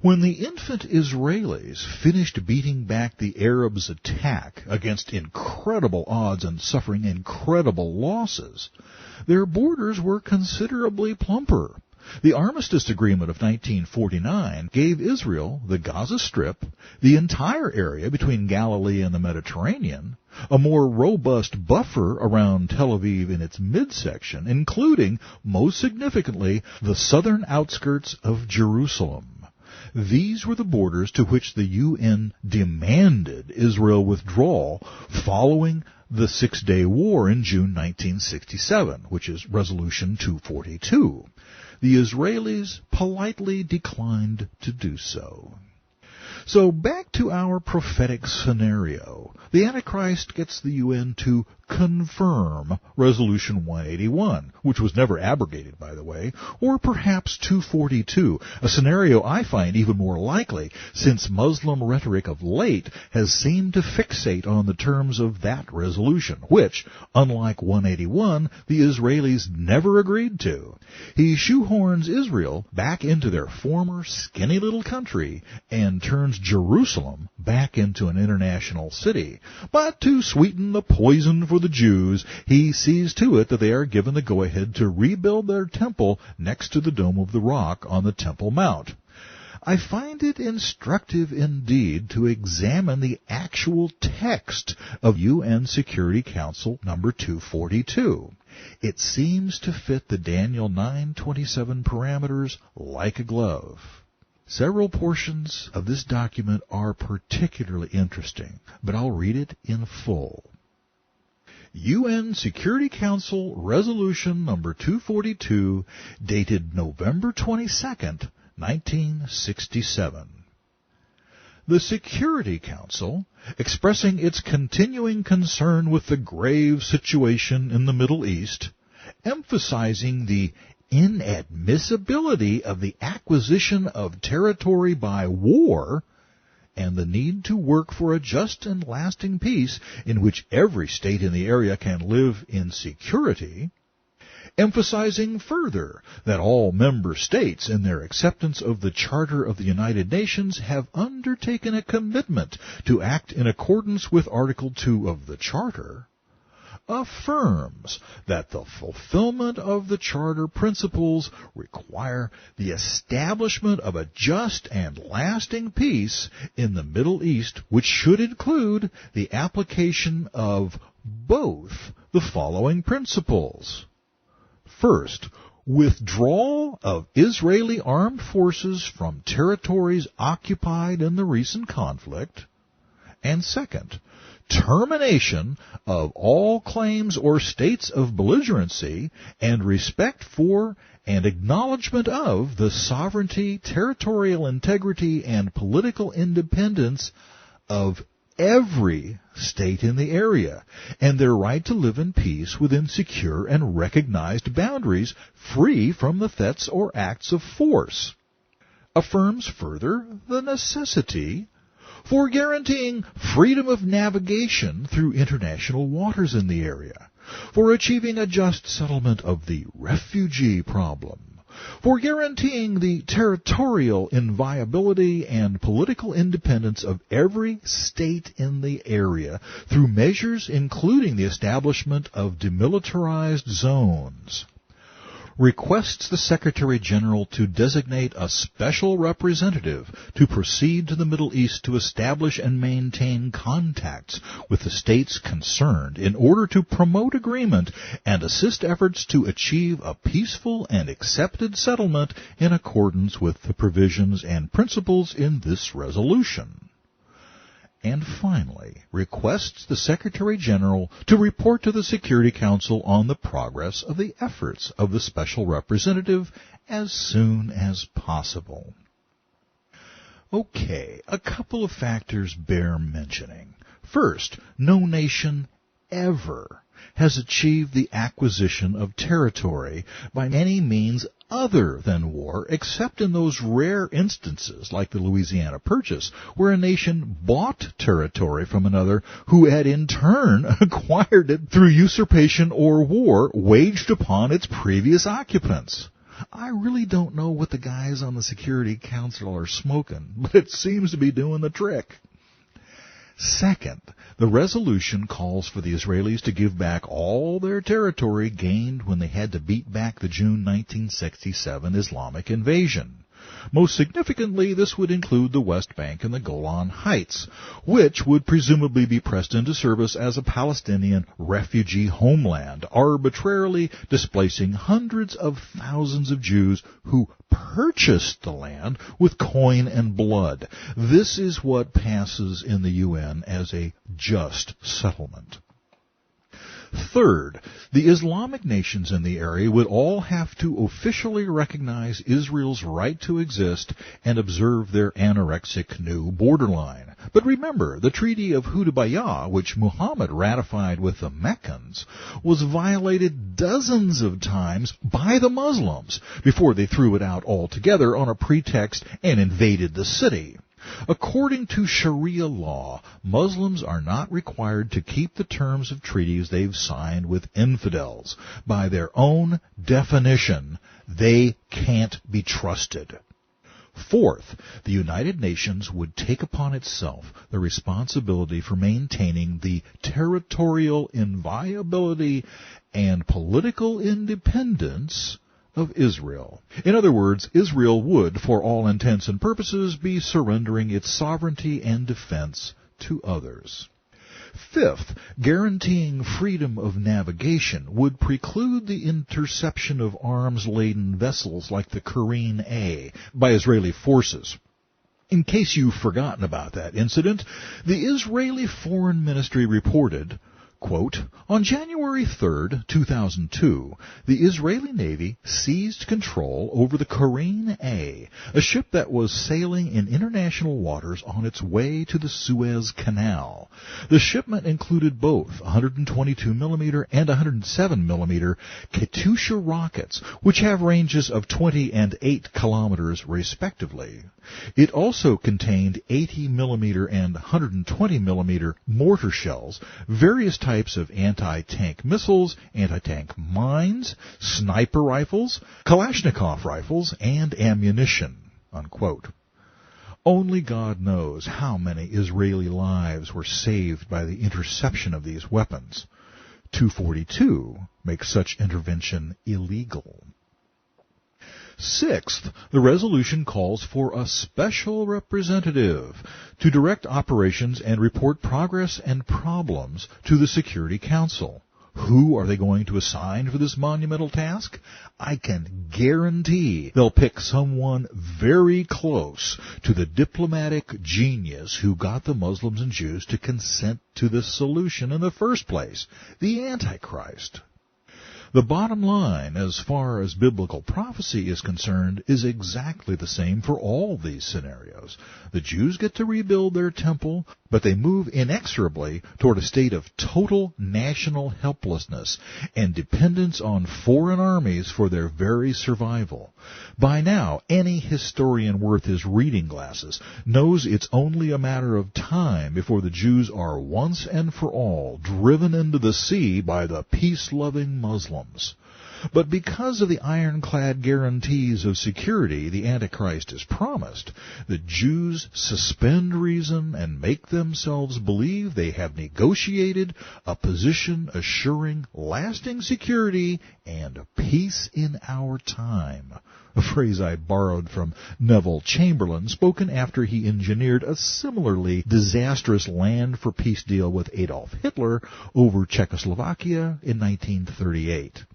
When the infant Israelis finished beating back the Arabs' attack against incredible odds and suffering incredible losses, their borders were considerably plumper. The Armistice Agreement of 1949 gave Israel the Gaza Strip, the entire area between Galilee and the Mediterranean, a more robust buffer around Tel Aviv in its midsection, including, most significantly, the southern outskirts of Jerusalem. These were the borders to which the UN demanded Israel withdraw following the Six-Day War in June 1967, which is Resolution 242. The Israelis politely declined to do so. So back to our prophetic scenario. The Antichrist gets the UN to confirm Resolution 181, which was never abrogated, by the way, or perhaps 242, a scenario I find even more likely, since Muslim rhetoric of late has seemed to fixate on the terms of that resolution, which, unlike 181, the Israelis never agreed to. He shoehorns Israel back into their former skinny little country and turns Jerusalem back into an international city. But to sweeten the poison for the Jews, he sees to it that they are given the go-ahead to rebuild their temple next to the Dome of the Rock on the Temple Mount. I find it instructive indeed to examine the actual text of UN Security Council number 242. It seems to fit the Daniel 9:27 parameters like a glove. Several portions of this document are particularly interesting, but I'll read it in full. UN Security Council Resolution number 242, dated November 22nd, 1967. The Security Council, expressing its continuing concern with the grave situation in the Middle East, emphasizing the inadmissibility of the acquisition of territory by war, and the need to work for a just and lasting peace in which every state in the area can live in security, emphasizing further that all member states in their acceptance of the Charter of the United Nations have undertaken a commitment to act in accordance with Article 2 of the Charter, affirms that the fulfillment of the Charter principles require the establishment of a just and lasting peace in the Middle East, which should include the application of both the following principles. First, withdrawal of Israeli armed forces from territories occupied in the recent conflict, and second, termination of all claims or states of belligerency and respect for and acknowledgement of the sovereignty, territorial integrity, and political independence of every state in the area, and their right to live in peace within secure and recognized boundaries, free from the threats or acts of force. Affirms further the necessity for guaranteeing freedom of navigation through international waters in the area, for achieving a just settlement of the refugee problem, for guaranteeing the territorial inviolability and political independence of every state in the area through measures including the establishment of demilitarized zones, requests the Secretary General to designate a special representative to proceed to the Middle East to establish and maintain contacts with the states concerned in order to promote agreement and assist efforts to achieve a peaceful and accepted settlement in accordance with the provisions and principles in this resolution. And finally, requests the Secretary General to report to the Security Council on the progress of the efforts of the Special Representative as soon as possible. Okay, a couple of factors bear mentioning. First, no nation ever has achieved the acquisition of territory by any means other than war, except in those rare instances, like the Louisiana Purchase, where a nation bought territory from another who had in turn acquired it through usurpation or war waged upon its previous occupants. I really don't know what the guys on the Security Council are smoking, but it seems to be doing the trick. Second, the resolution calls for the Israelis to give back all their territory gained when they had to beat back the June 1967 Islamic invasion. Most significantly, this would include the West Bank and the Golan Heights, which would presumably be pressed into service as a Palestinian refugee homeland, arbitrarily displacing hundreds of thousands of Jews who purchased the land with coin and blood. This is what passes in the UN as a just settlement. Third, the Islamic nations in the area would all have to officially recognize Israel's right to exist and observe their anorexic new borderline. But remember, the Treaty of Hudaybiyah, which Muhammad ratified with the Meccans, was violated dozens of times by the Muslims before they threw it out altogether on a pretext and invaded the city. According to Sharia law, Muslims are not required to keep the terms of treaties they've signed with infidels. By their own definition, they can't be trusted. Fourth, the United Nations would take upon itself the responsibility for maintaining the territorial inviolability and political independence of Israel. In other words, Israel would, for all intents and purposes, be surrendering its sovereignty and defense to others. Fifth, guaranteeing freedom of navigation would preclude the interception of arms-laden vessels like the Karine A by Israeli forces. In case you've forgotten about that incident, the Israeli Foreign Ministry reported, quote, on January 3, 2002, the Israeli Navy seized control over the Karine A, a ship that was sailing in international waters on its way to the Suez Canal. The shipment included both 122mm and 107mm Katyusha rockets, which have ranges of 20 and 8 kilometers respectively. It also contained 80mm and 120mm mortar shells, various types of anti-tank missiles, anti-tank mines, sniper rifles, Kalashnikov rifles, and ammunition, unquote. Only God knows how many Israeli lives were saved by the interception of these weapons. 242 makes such intervention illegal. Sixth, the resolution calls for a special representative to direct operations and report progress and problems to the Security Council. Who are they going to assign for this monumental task? I can guarantee they'll pick someone very close to the diplomatic genius who got the Muslims and Jews to consent to this solution in the first place, the Antichrist. The bottom line, as far as biblical prophecy is concerned, is exactly the same for all these scenarios. The Jews get to rebuild their temple, but they move inexorably toward a state of total national helplessness and dependence on foreign armies for their very survival. By now, any historian worth his reading glasses knows it's only a matter of time before the Jews are once and for all driven into the sea by the peace-loving Muslims. But because of the ironclad guarantees of security the Antichrist has promised, the Jews suspend reason and make themselves believe they have negotiated a position assuring lasting security and peace in our time. A phrase I borrowed from Neville Chamberlain, spoken after he engineered a similarly disastrous land for peace deal with Adolf Hitler over Czechoslovakia in 1938.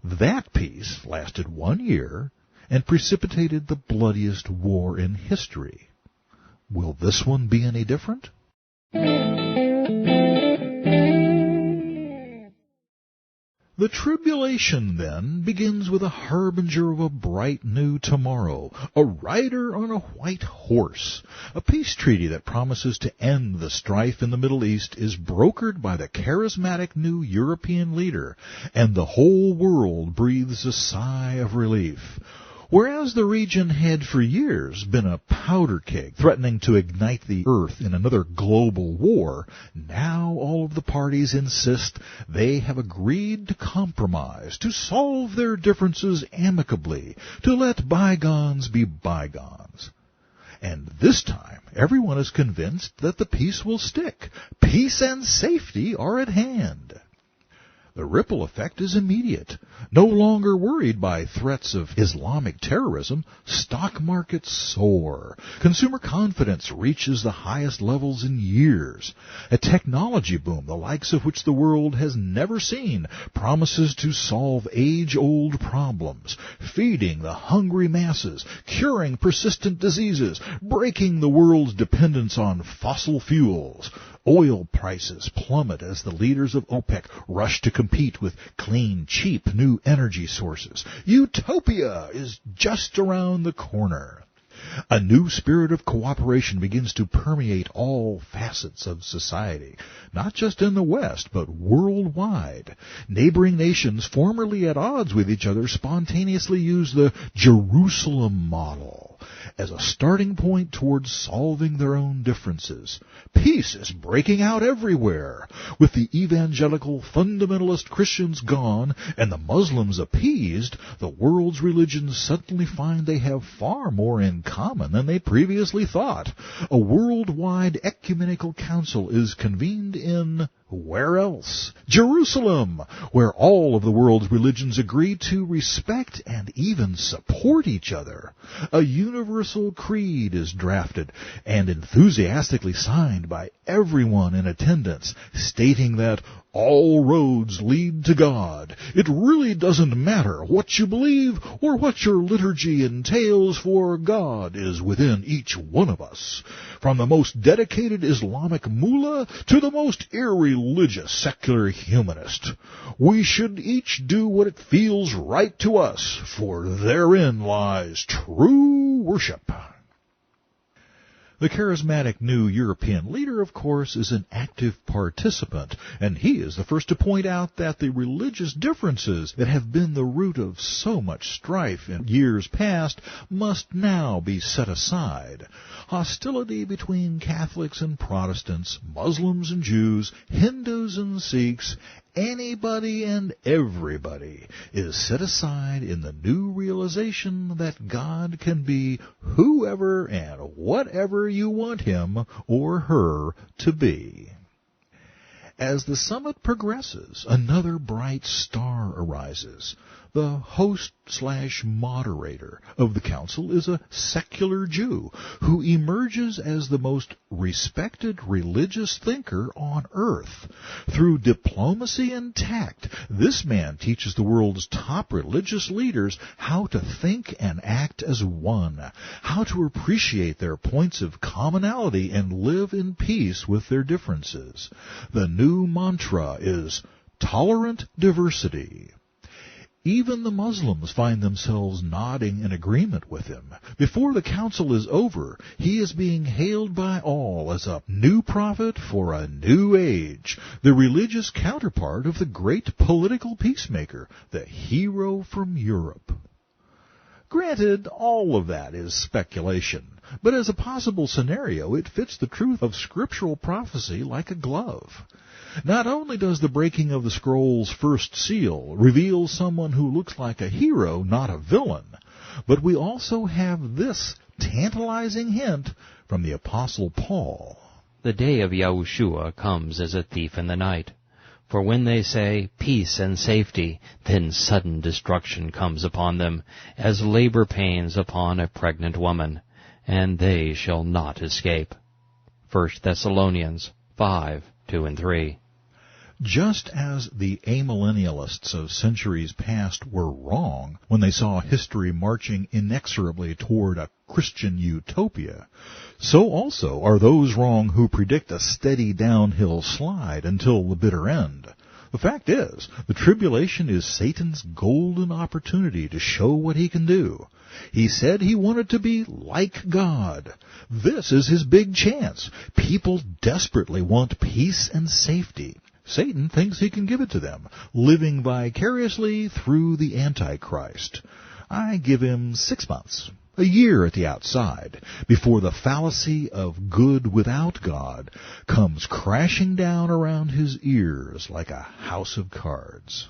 That peace lasted 1 year and precipitated the bloodiest war in history. Will this one be any different? The tribulation, then, begins with a harbinger of a bright new tomorrow, a rider on a white horse. A peace treaty that promises to end the strife in the Middle East is brokered by the charismatic new European leader, and the whole world breathes a sigh of relief. Whereas the region had for years been a powder keg threatening to ignite the earth in another global war, now all of the parties insist they have agreed to compromise, to solve their differences amicably, to let bygones be bygones. And this time, everyone is convinced that the peace will stick. Peace and safety are at hand. The ripple effect is immediate. No longer worried by threats of Islamic terrorism, stock markets soar. Consumer confidence reaches the highest levels in years. A technology boom, the likes of which the world has never seen, promises to solve age-old problems, feeding the hungry masses, curing persistent diseases, breaking the world's dependence on fossil fuels. Oil prices plummet as the leaders of OPEC rush to compete with clean, cheap new energy sources. Utopia is just around the corner. A new spirit of cooperation begins to permeate all facets of society, not just in the West, but worldwide. Neighboring nations formerly at odds with each other spontaneously use the Jerusalem model as a starting point towards solving their own differences. Peace is breaking out everywhere. With the evangelical fundamentalist Christians gone and the Muslims appeased, the world's religions suddenly find they have far more in common than they previously thought. A worldwide ecumenical council is convened in where else? Jerusalem, where all of the world's religions agree to respect and even support each other. A universal creed is drafted and enthusiastically signed by everyone in attendance, stating that all roads lead to God. It really doesn't matter what you believe or what your liturgy entails, for God is within each one of us. From the most dedicated Islamic mullah to the most irreligious secular humanist, we should each do what it feels right to us, for therein lies true worship. The charismatic new European leader, of course, is an active participant, and he is the first to point out that the religious differences that have been the root of so much strife in years past must now be set aside. Hostility between Catholics and Protestants, Muslims and Jews, Hindus and Sikhs, anybody and everybody is set aside in the new realization that God can be whoever and whatever you want him or her to be. As the summit progresses, another bright star arises. The host/moderator of the council is a secular Jew who emerges as the most respected religious thinker on earth. Through diplomacy and tact, this man teaches the world's top religious leaders how to think and act as one, how to appreciate their points of commonality and live in peace with their differences. The new mantra is tolerant diversity. Even the Muslims find themselves nodding in agreement with him. Before the council is over, he is being hailed by all as a new prophet for a new age, the religious counterpart of the great political peacemaker, the hero from Europe. Granted, all of that is speculation, but as a possible scenario, it fits the truth of scriptural prophecy like a glove. Not only does the breaking of the scroll's first seal reveal someone who looks like a hero, not a villain, but we also have this tantalizing hint from the Apostle Paul. The day of Yahushua comes as a thief in the night. For when they say, peace and safety, then sudden destruction comes upon them, as labor pains upon a pregnant woman, and they shall not escape. 1 Thessalonians 5:2-3. Just as the amillennialists of centuries past were wrong when they saw history marching inexorably toward a Christian utopia, so also are those wrong who predict a steady downhill slide until the bitter end. The fact is, the tribulation is Satan's golden opportunity to show what he can do. He said he wanted to be like God. This is his big chance. People desperately want peace and safety. Satan thinks he can give it to them, living vicariously through the Antichrist. I give him 6 months, a year at the outside, before the fallacy of good without God comes crashing down around his ears like a house of cards.